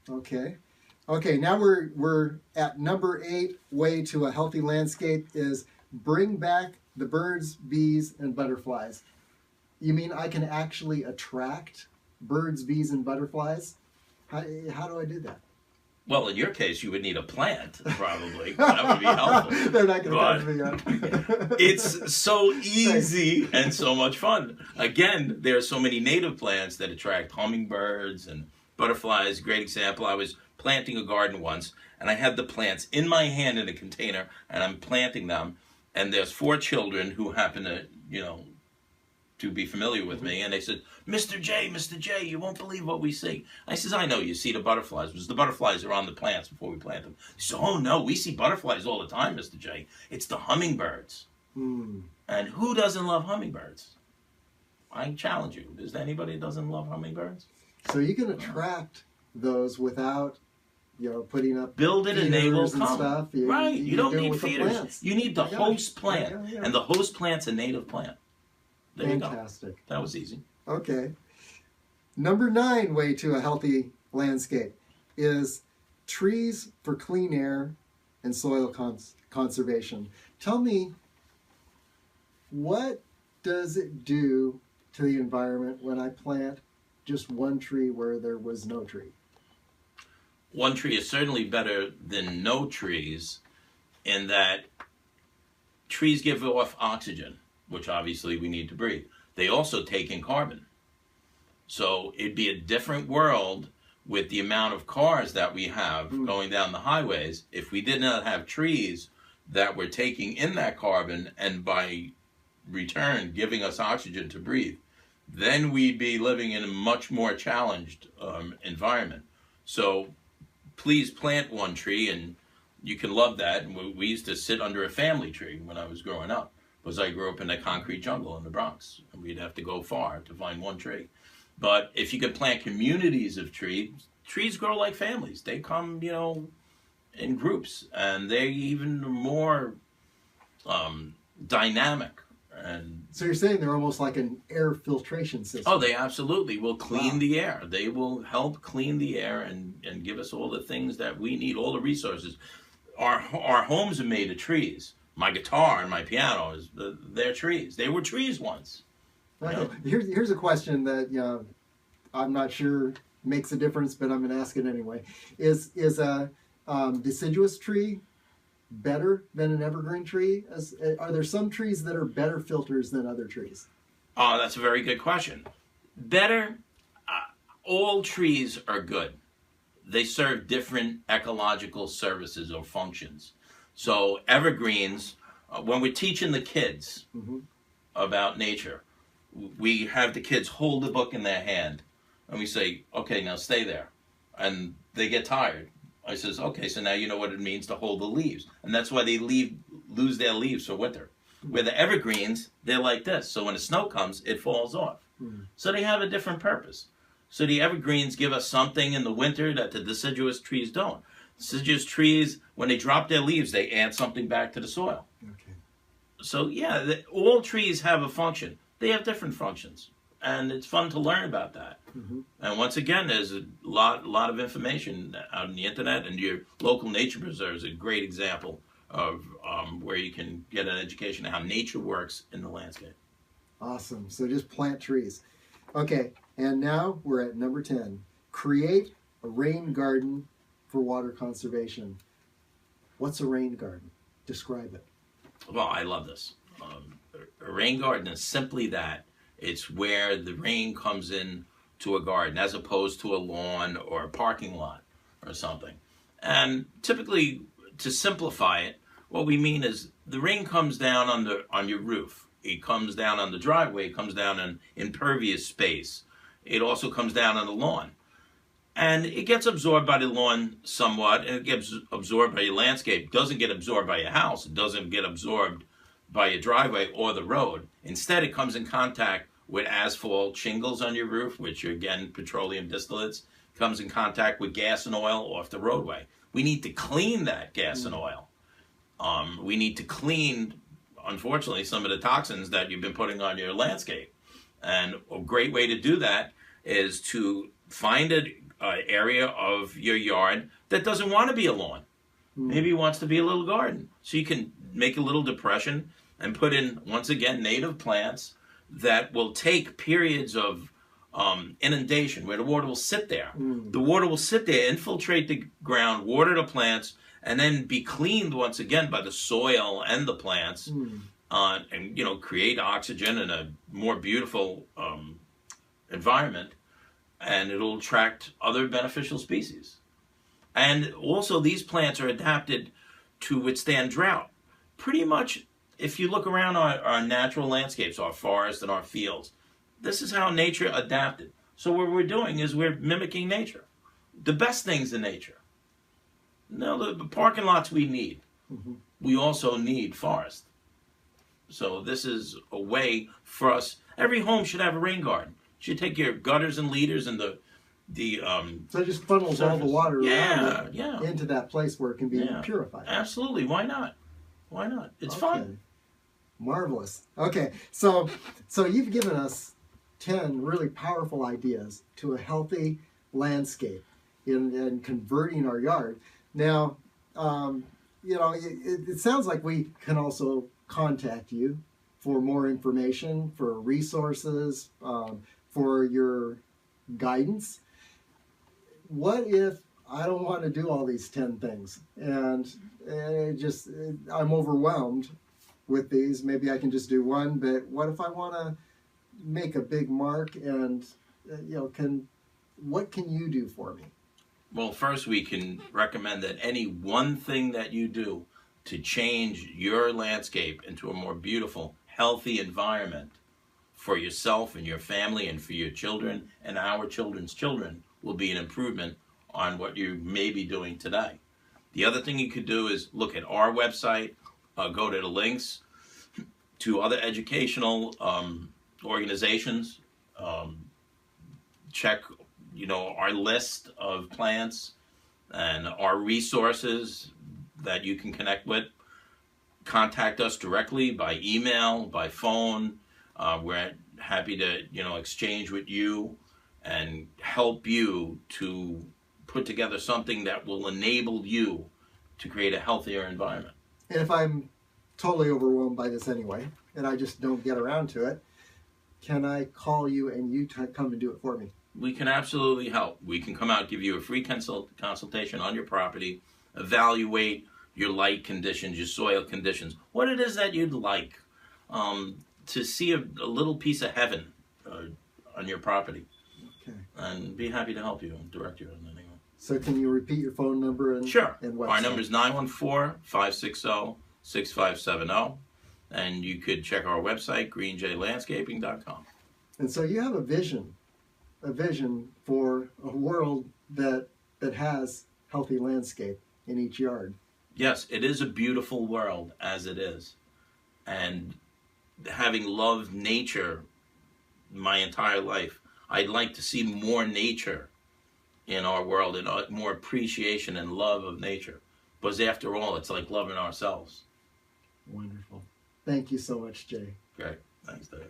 Okay. Okay, now we're at number 8. Way to a healthy landscape is bring back the birds, bees, and butterflies. You mean I can actually attract birds, bees, and butterflies? How do I do that? Well, in your case, you would need a plant, probably. That would be helpful. They're not going to But catch me up. it's so easy and so much fun. Again, there are so many native plants that attract hummingbirds and butterflies. Great example. I was planting a garden once, and I had the plants in my hand in a container, and I'm planting them. And there's 4 children who happen to, to be familiar with me, and they said, Mr. J, you won't believe what we see. I says, I know you see the butterflies, because the butterflies are on the plants before we plant them. He said, oh no, we see butterflies all the time, Mr. J. It's the hummingbirds. And who doesn't love hummingbirds? I challenge you. Is there anybody that doesn't love hummingbirds? So you can attract those without, putting up build it and they will come. Stuff. Right. You don't need feeders. You need the host Yeah, plant. yeah. And the host plant's a native plant. There Fantastic. You go. That was easy. Okay. Number 9 way to a healthy landscape is trees for clean air and soil conservation. Tell me, what does it do to the environment when I plant just one tree where there was no tree? One tree is certainly better than no trees in that trees give off oxygen, which obviously we need to breathe. They also take in carbon. So it'd be a different world with the amount of cars that we have going down the highways if we did not have trees that were taking in that carbon and by return giving us oxygen to breathe. Then we'd be living in a much more challenged environment. So please plant one tree, and you can love that. And we used to sit under a family tree when I was growing up, because I grew up in a concrete jungle in the Bronx, and we'd have to go far to find one tree. But if you could plant communities of trees grow like families. They come, in groups, and they're even more dynamic. And so you're saying they're almost like an air filtration system? Oh, they absolutely will clean the air. They will help clean the air and give us all the things that we need, all the resources. Our homes are made of trees. My guitar and my piano they're trees. They were trees once. Okay. Here's a question that I'm not sure makes a difference, but I'm going to ask it anyway. Is a deciduous tree better than an evergreen tree? Are there some trees that are better filters than other trees? Oh, that's a very good question. Better, all trees are good. They serve different ecological services or functions. So evergreens, when we're teaching the kids about nature, we have the kids hold the book in their hand, and we say, okay, now stay there. And they get tired. I says, okay, so now you know what it means to hold the leaves. And that's why they lose their leaves for winter. Where the evergreens, they're like this. So when the snow comes, it falls off. So they have a different purpose. So the evergreens give us something in the winter that the deciduous trees don't. Deciduous trees, when they drop their leaves, they add something back to the soil. Okay. So yeah, all trees have a function. They have different functions. And it's fun to learn about that. And once again, there's a lot of information out on the internet, and your local nature preserve is a great example of where you can get an education of how nature works in the landscape. Awesome. So just plant trees. Okay, and now we're at number 10. Create a rain garden for water conservation. What's a rain garden? Describe it. Well, I love this. A rain garden is simply that. It's where the rain comes in to a garden as opposed to a lawn or a parking lot or something. And typically, to simplify it, what we mean is the rain comes down on your roof. It comes down on the driveway. It comes down in impervious space. It also comes down on the lawn. And it gets absorbed by the lawn somewhat, and it gets absorbed by your landscape. It doesn't get absorbed by your house. It doesn't get absorbed by your driveway or the road. Instead, it comes in contact with asphalt shingles on your roof, which are, again, petroleum distillates. It comes in contact with gas and oil off the roadway. We need to clean that gas and oil. We need to clean, unfortunately, some of the toxins that you've been putting on your landscape. And a great way to do that is to find area of your yard that doesn't want to be a lawn. Maybe he wants to be a little garden. So you can make a little depression and put in, once again, native plants that will take periods of inundation where the water will sit there. The water will sit there, infiltrate the ground, water the plants, and then be cleaned once again by the soil and the plants, and create oxygen and a more beautiful environment, and it'll attract other beneficial species. And also, these plants are adapted to withstand drought. Pretty much, if you look around our natural landscapes, our forests and our fields, this is how nature adapted. So what we're doing is we're mimicking nature. The best things in nature. Now, the parking lots we need. We also need forest. So this is a way for us. Every home should have a rain garden. You should take your gutters and leaders and the so it just funnels surface. all the water around yeah. into that place where it can be purified. Absolutely. Why not? Why not? It's fun. Marvelous. Okay, so you've given us 10 really powerful ideas to a healthy landscape in converting our yard. Now, it sounds like we can also contact you for more information, for resources, for your guidance. What if I don't want to do all these 10 things and I'm overwhelmed with these? Maybe I can just do one, but what if I want to make a big mark and what can you do for me? Well, first we can recommend that any one thing that you do to change your landscape into a more beautiful, healthy environment for yourself and your family and for your children and our children's children will be an improvement on what you may be doing today. The other thing you could do is look at our website, go to the links to other educational organizations, check our list of plants and our resources that you can connect with. Contact us directly by email, by phone. We're happy to exchange with you and help you to put together something that will enable you to create a healthier environment. And if I'm totally overwhelmed by this anyway, and I just don't get around to it, can I call you and you come and do it for me? We can absolutely help. We can come out, give you a free consultation on your property, evaluate your light conditions, your soil conditions, what it is that you'd like, to see a little piece of heaven on your property. Okay. And be happy to help you and direct you in any way. So can you repeat your phone number and Sure. And website? Our number is 914-560-6570. And you could check our website, greenjlandscaping.com. And so you have a vision for a world that has healthy landscape in each yard. Yes, it is a beautiful world as it is. And having loved nature my entire life, I'd like to see more nature in our world and more appreciation and love of nature. Because after all, it's like loving ourselves. Wonderful. Thank you so much, Jay. Great. Thanks, Dave.